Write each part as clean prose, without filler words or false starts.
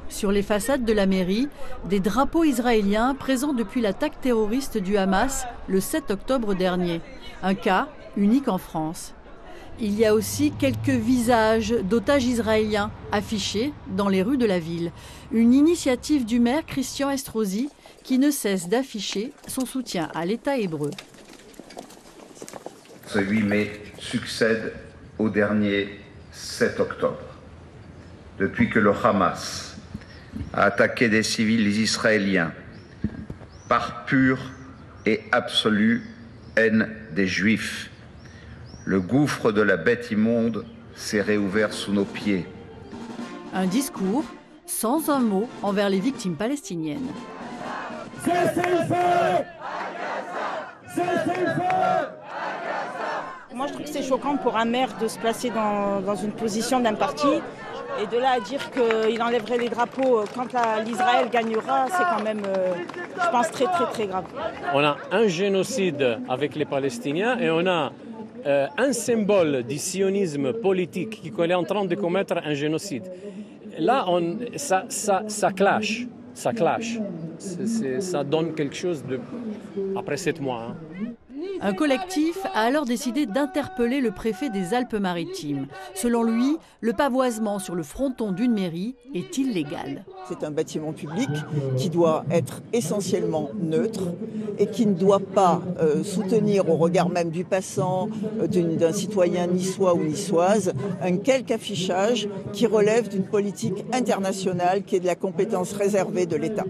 Sur les façades de la mairie, des drapeaux israéliens présents depuis l'attaque terroriste du Hamas le 7 octobre dernier. Un cas unique en France. Il y a aussi quelques visages d'otages israéliens affichés dans les rues de la ville. Une initiative du maire Christian Estrosi qui ne cesse d'afficher son soutien à l'État hébreu. Ce 8 mai succède au dernier 7 octobre. Depuis que le Hamas a attaqué des civils israéliens par pure et absolue haine des Juifs, le gouffre de la bête immonde s'est réouvert sous nos pieds. Un discours sans un mot envers les victimes palestiniennes. Cessez le feu! Cessez le feu! Moi, je trouve que c'est choquant pour un maire de se placer dans une position d'un parti et de là à dire qu'il enlèverait les drapeaux quand l'Israël gagnera, c'est quand même, je pense, très, très, très grave. On a un génocide avec les Palestiniens et on a un symbole du sionisme politique qui est en train de commettre un génocide. Là, ça clash. Ça clash. Ça donne quelque chose après 7 mois. Un collectif a alors décidé d'interpeller le préfet des Alpes-Maritimes. Selon lui, le pavoisement sur le fronton d'une mairie est illégal. C'est un bâtiment public qui doit être essentiellement neutre et qui ne doit pas soutenir au regard même du passant, d'un citoyen niçois ou niçoise, un quelque affichage qui relève d'une politique internationale qui est de la compétence réservée de l'État.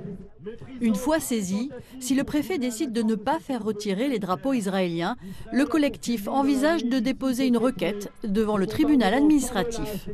Une fois saisi, si le préfet décide de ne pas faire retirer les drapeaux israéliens, le collectif envisage de déposer une requête devant le tribunal administratif.